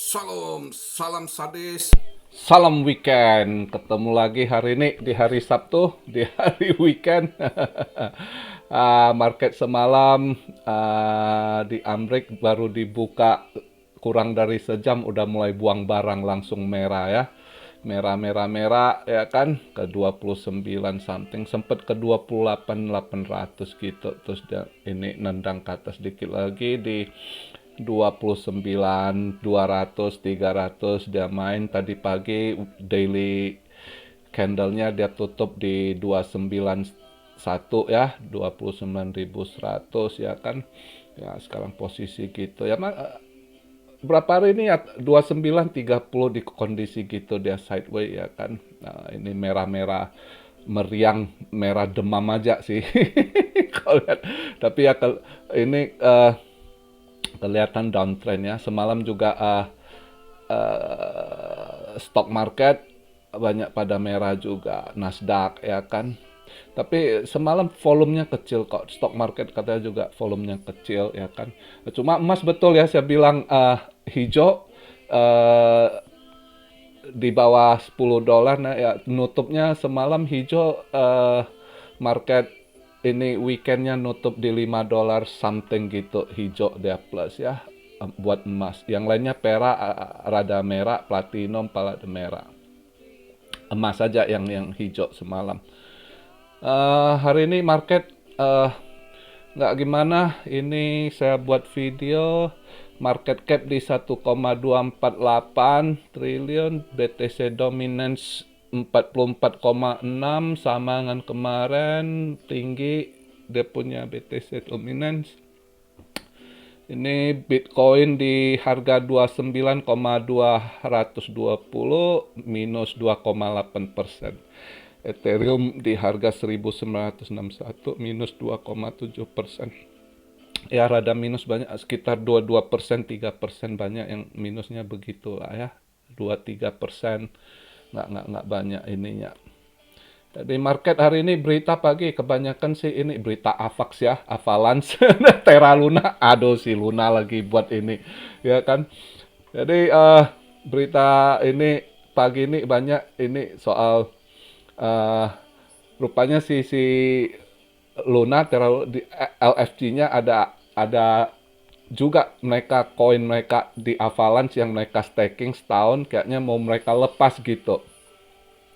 Shalom, salam sadis. Salam weekend, ketemu lagi hari ini di hari Sabtu, di hari weekend. Market semalam di Amrik baru dibuka kurang dari sejam udah mulai buang barang langsung merah ya. Merah merah merah ya kan ke 29 something sempet ke 28.800 gitu terus dia ini nendang ke atas dikit lagi di 29 200 300 dia main tadi pagi daily candlenya dia tutup di 291 ya 29.100 ya kan ya sekarang posisi gitu ya berapa hari ini ya 29.30 di kondisi gitu dia sideways ya kan nah, ini merah-merah meriang merah demam aja sih kalau lihat tapi ya ini kelihatan downtrend ya. Semalam juga stock market banyak pada merah juga, Nasdaq ya kan. Tapi semalam volumenya kecil kok. Stock market katanya juga volumenya kecil ya kan. Cuma emas betul ya saya bilang hijau di bawah $10. Nah ya nutupnya semalam hijau market ini weekendnya nutup di $5 something gitu hijau dia plus ya buat emas. Yang lainnya perak rada merah, platinum rada merah. Emas saja yang hijau semalam. Hari ini market nggak gimana. Ini saya buat video market cap di 1,248 triliun, BTC dominance 44,6 sama dengan kemarin tinggi dia punya BTC dominance. Ini Bitcoin di harga 29,220 minus 2,8%. Ethereum di harga 1961 minus 2,7%. Ya rada minus banyak sekitar 22%, 3% banyak yang minusnya begitulah ya. 2-3%. Nggak banyak ininya. Di market hari ini berita pagi kebanyakan sih ini berita Avax ya, Avalanche, Terra Luna, aduh si Luna lagi buat ini, ya kan. Jadi berita ini pagi ini banyak ini soal eh, rupanya si Luna Terra di LFG-nya ada juga mereka koin mereka di Avalanche yang mereka staking setahun kayaknya mau mereka lepas gitu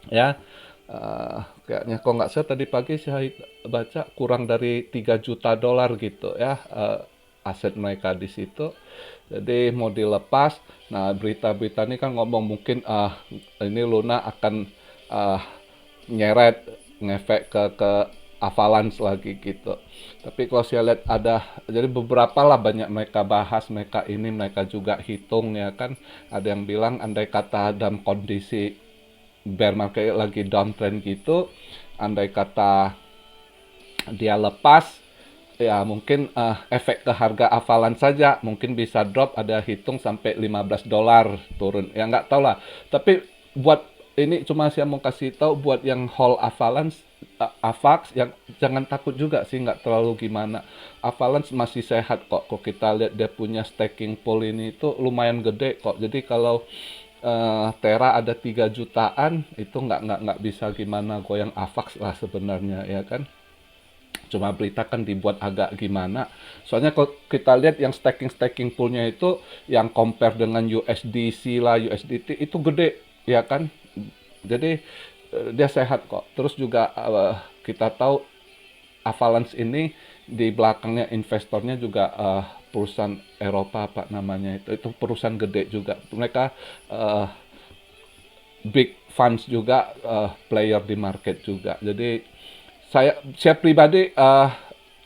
ya kayaknya kok nggak salah tadi pagi saya baca kurang dari $3 juta gitu ya aset mereka di situ jadi mau dilepas nah berita-berita ini kan ngomong mungkin ini Luna akan uh, nyeret ngefek ke Avalanche lagi gitu tapi kalau saya lihat ada jadi beberapa lah banyak mereka bahas mereka ini mereka juga hitung ya kan ada yang bilang andai kata dalam kondisi bear market lagi downtrend gitu andai kata dia lepas ya mungkin efek ke harga Avalanche saja mungkin bisa drop ada hitung sampai $15 turun ya nggak tahu lah tapi buat ini cuma saya mau kasih tahu buat yang hold Avalanche Avax yang jangan takut juga sih nggak terlalu gimana Avalanche masih sehat kok kalau kita lihat dia punya staking pool ini itu lumayan gede kok jadi kalau Tera ada 3 jutaan itu nggak bisa gimana goyang Avax lah sebenarnya ya kan cuma berita kan dibuat agak gimana soalnya kalau kita lihat yang staking poolnya itu yang compare dengan USDC lah USDT itu gede ya kan jadi dia sehat kok terus juga kita tahu Avalanche ini di belakangnya investornya juga perusahaan Eropa apa namanya itu perusahaan gede juga mereka uh, big funds juga player di market juga. Jadi saya pribadi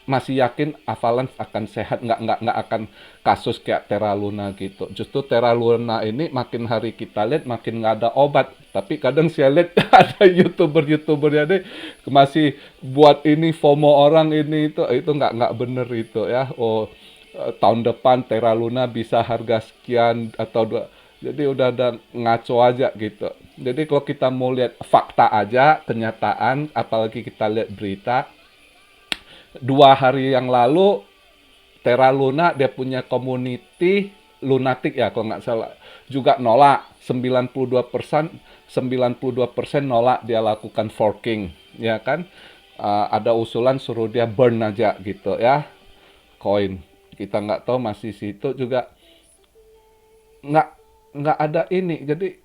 masih yakin Avalanche akan sehat nggak akan kasus kayak Terra Luna gitu. Justru Terra Luna ini makin hari kita lihat makin nggak ada obat. Tapi kadang saya lihat ada youtuber ya deh masih buat ini FOMO orang ini itu nggak bener itu ya. Oh tahun depan Terra Luna bisa harga sekian atau dua jadi udah ada ngaco aja gitu. Jadi kalau kita mau lihat fakta aja, kenyataan, apalagi kita lihat berita, 2 hari yang lalu Terra Luna dia punya community lunatic ya kalau nggak salah, juga nolak 92% nolak dia lakukan forking, ya kan. Ada usulan suruh dia burn aja gitu ya, koin. Kita nggak tahu masih situ juga, nggak nggak ada ini. Jadi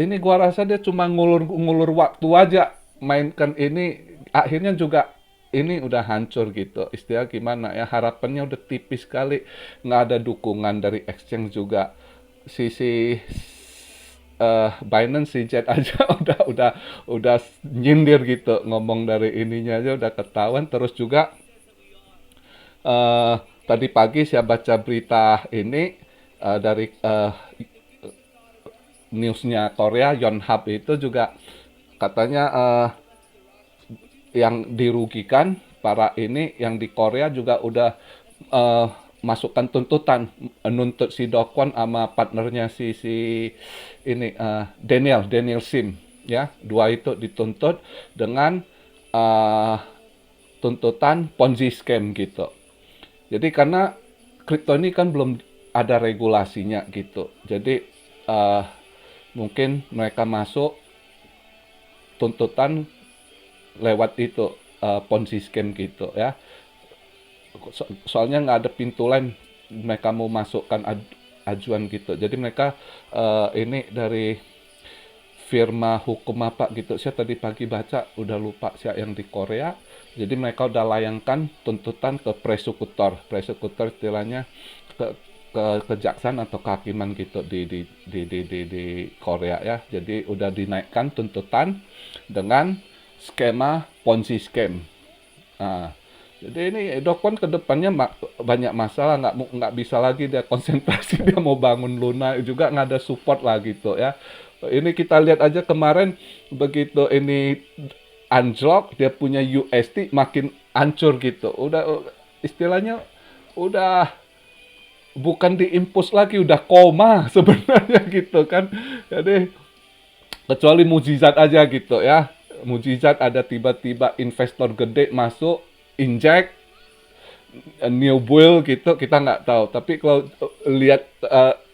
ini gua rasa dia cuma ngulur-ngulur waktu aja mainkan ini, akhirnya juga ini udah hancur gitu. Istilah gimana ya, harapannya udah tipis sekali, nggak ada dukungan dari exchange juga. Sisi Binance, si Jet aja udah nyindir gitu, ngomong dari ininya aja udah ketahuan. Terus juga tadi pagi saya baca berita ini dari newsnya Korea, Yonhap itu juga katanya yang dirugikan para ini yang di Korea juga udah eh, masukkan tuntutan, nuntut si Do Kwon sama partnernya si ini Daniel Sim, ya, dua itu dituntut dengan eh, tuntutan Ponzi scam gitu. Jadi karena kripto ini kan belum ada regulasinya gitu, jadi eh, mungkin mereka masuk tuntutan lewat itu, Ponzi scam gitu ya. Soalnya nggak ada pintu lain mereka mau masukkan ajuan gitu. Jadi mereka ini dari firma hukum apa gitu. Saya tadi pagi baca, udah lupa siapa yang di Korea. Jadi mereka udah layangkan tuntutan ke presekutor. Presekutor istilahnya ke kejaksaan atau kehakiman gitu di Korea ya. Jadi udah dinaikkan tuntutan dengan skema Ponzi scam. Nah, jadi ini Dokon ke depannya banyak masalah, nggak bisa lagi dia konsentrasi, dia mau bangun Luna juga nggak ada support lah gitu ya. Ini kita lihat aja kemarin begitu ini anjlok, dia punya USD makin hancur gitu. Udah istilahnya udah bukan diimpus lagi, udah koma sebenarnya gitu kan. Jadi kecuali mujizat aja gitu ya. Mujizat ada tiba-tiba investor gede masuk, inject, new build gitu, kita nggak tahu. Tapi kalau lihat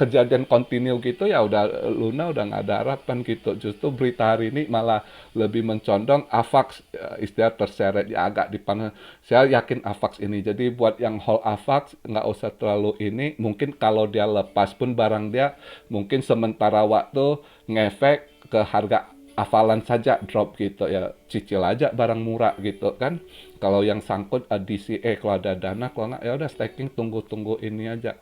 kejadian kontinu gitu ya udah Luna udah nggak ada harapan gitu. Justru berita hari ini malah lebih mencondong AVAX, istilah terseret ya, agak dipanas. Saya yakin AVAX ini. Jadi buat yang hold AVAX nggak usah terlalu ini. Mungkin kalau dia lepas pun barang dia mungkin sementara waktu ngefek ke harga hafalan saja drop gitu ya, cicil aja barang murah gitu kan. Kalau yang sangkut DCA, kalau ada dana, kalau nggak ya udah staking, tunggu ini aja.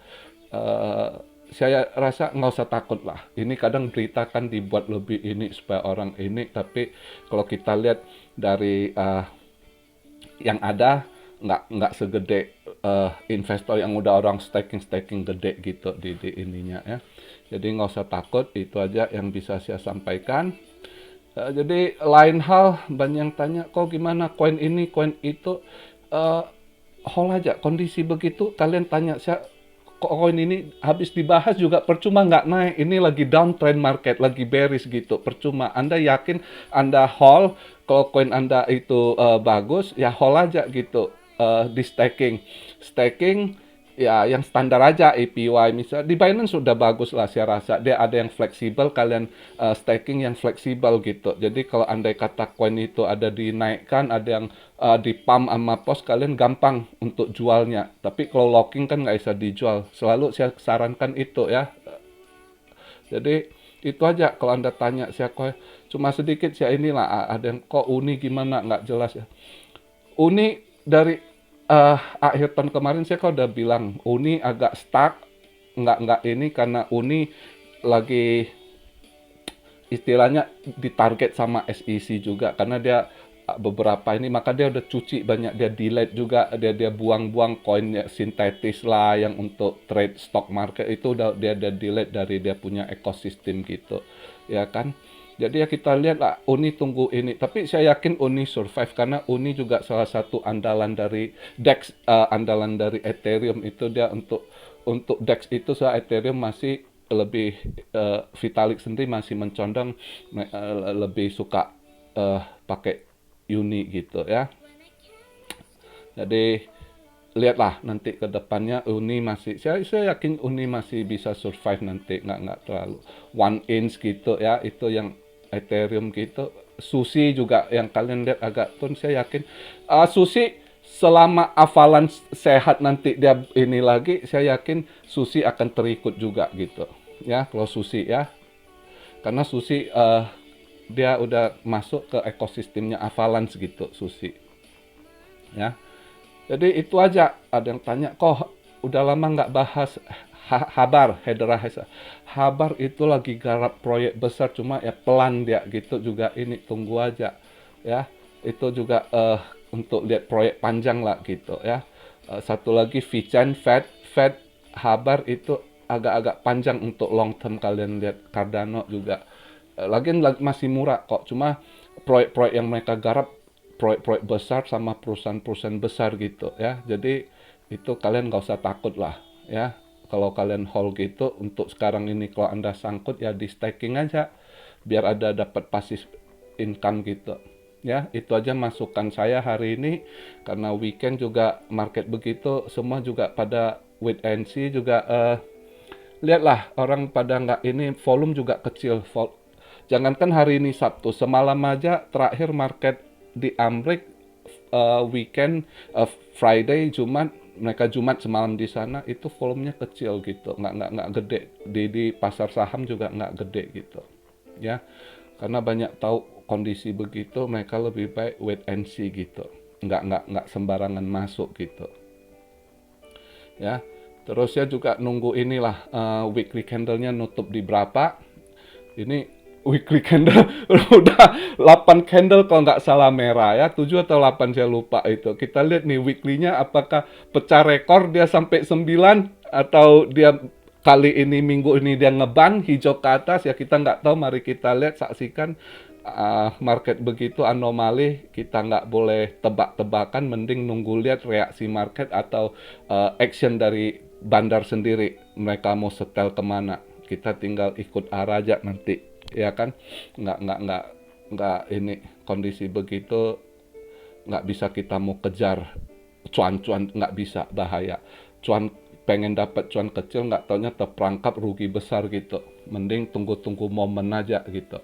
Eh, saya rasa nggak usah takut lah. Ini kadang berita kan dibuat lebih ini supaya orang ini, tapi kalau kita lihat dari yang ada nggak segede investor yang udah orang staking gede gitu di ininya ya. Jadi nggak usah takut, itu aja yang bisa saya sampaikan. Jadi lain hal, banyak yang tanya, kok gimana koin ini, koin itu. Eh, Hold aja, kondisi begitu kalian tanya, saya kok koin ini habis dibahas juga percuma, nggak naik. Ini lagi downtrend market, lagi bearish gitu, percuma. Anda yakin Anda hold, kalau koin Anda itu bagus, ya hold aja gitu, di staking. Staking ya yang standar aja, APY misal di Binance sudah bagus lah, saya rasa dia ada yang fleksibel, kalian staking yang fleksibel gitu. Jadi kalau andai kata koin itu ada dinaikkan, ada yang di pump sama pos, kalian gampang untuk jualnya. Tapi kalau locking kan nggak bisa dijual, selalu saya sarankan itu ya. Jadi itu aja kalau Anda tanya saya kok cuma sedikit ya, inilah ada yang kok Uni gimana nggak jelas ya. Uni dari akhir tahun kemarin saya kok udah bilang Uni agak stuck, nggak ini karena Uni lagi istilahnya ditarget sama SEC juga karena dia beberapa ini, maka dia udah cuci banyak, dia delete juga, dia buang-buang koinnya sintetis lah yang untuk trade stock market itu udah dia delete dari dia punya ekosistem gitu ya kan. Jadi ya kita lihat lah, Uni tunggu ini, tapi saya yakin Uni survive karena Uni juga salah satu andalan dari DEX, andalan dari Ethereum itu dia untuk DEX itu, saya Ethereum masih lebih Vitalik sendiri masih mencondong lebih suka pakai Uni gitu ya. Jadi lihatlah nanti ke depannya Uni masih, saya yakin Uni masih bisa survive nanti, nggak terlalu 1 inch gitu ya, itu yang Ethereum gitu. Sushi juga yang kalian lihat agak turun, saya yakin Sushi selama Avalanche sehat nanti dia ini lagi, saya yakin Sushi akan terikut juga gitu ya, kalau Sushi ya, karena Sushi dia udah masuk ke ekosistemnya Avalanche gitu Sushi ya. Jadi itu aja. Ada yang tanya, kok udah lama nggak bahas Habar, Hedera Hesa. Habar itu lagi garap proyek besar, cuma ya pelan dia gitu juga, ini tunggu aja ya. Itu juga untuk lihat proyek panjang lah gitu ya. Satu lagi Vichen, Fed, Habar itu agak-agak panjang untuk long term, kalian lihat Cardano juga. Lagian masih murah kok, cuma proyek-proyek yang mereka garap proyek-proyek besar sama perusahaan-perusahaan besar gitu ya. Jadi itu kalian nggak usah takut lah ya. Kalau kalian hold gitu untuk sekarang ini, kalau Anda sangkut ya di staking aja biar ada dapat passive income gitu. Ya, itu aja masukan saya hari ini, karena weekend juga market begitu, semua juga pada wait and see juga. Lihatlah orang pada nggak ini, volume juga kecil. Jangankan hari ini Sabtu, semalam aja terakhir market di Amrik weekend, Friday, Jumat, mereka Jumat semalam di sana itu volumenya kecil gitu, nggak gede. Di pasar saham juga nggak gede gitu ya, karena banyak tahu kondisi begitu, mereka lebih baik wait and see gitu, nggak sembarangan masuk gitu ya. Terus ya juga nunggu inilah weekly candle-nya nutup di berapa. Ini weekly candle udah 8 candle kalau nggak salah merah ya, 7 atau 8 saya lupa itu. Kita lihat nih weekly-nya apakah pecah rekor dia sampai 9, atau dia kali ini minggu ini dia ngeban hijau ke atas ya, kita nggak tahu. Mari kita lihat, saksikan market begitu anomali, kita nggak boleh tebak-tebakan, mending nunggu lihat reaksi market atau action dari bandar sendiri, mereka mau setel kemana, kita tinggal ikut arah aja nanti ya kan. Nggak ini kondisi begitu nggak bisa kita mau kejar cuan-cuan, nggak bisa, bahaya. Cuan, pengen dapat cuan kecil nggak taunya terperangkap rugi besar gitu, mending tunggu-tunggu momen aja gitu.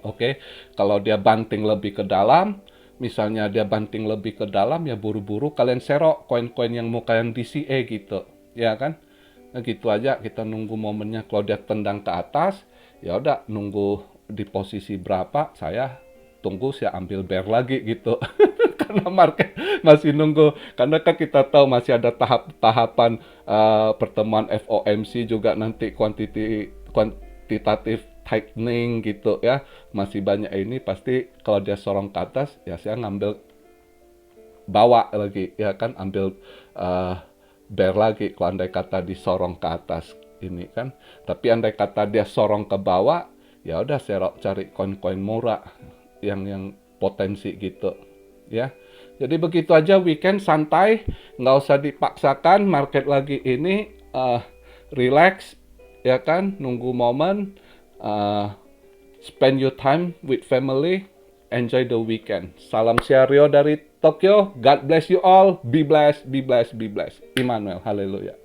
Oke, kalau dia banting lebih ke dalam, misalnya dia banting lebih ke dalam ya buru-buru kalian serok koin-koin yang mau kalian DCA gitu ya kan. Nah, gitu aja, kita nunggu momennya. Kalau dia tendang ke atas ya udah nunggu di posisi berapa, saya tunggu, saya ambil bear lagi gitu. Karena market masih nunggu, karena kan kita tahu masih ada tahapan pertemuan FOMC juga nanti, kuantitatif tightening gitu ya, masih banyak ini. Pasti kalau dia sorong ke atas ya saya ngambil bawa lagi ya kan, ambil bear lagi kalau andai kata disorong ke atas ini kan. Tapi andai kata dia sorong ke bawah ya udah saya cari koin-koin murah yang potensi gitu ya. Jadi begitu aja, weekend santai, nggak usah dipaksakan. Market lagi ini relax ya kan, nunggu momen. Spend your time with family, enjoy the weekend. Salam Siario dari Tokyo. God bless you all. Be blessed, be blessed, be blessed. Immanuel, haleluya.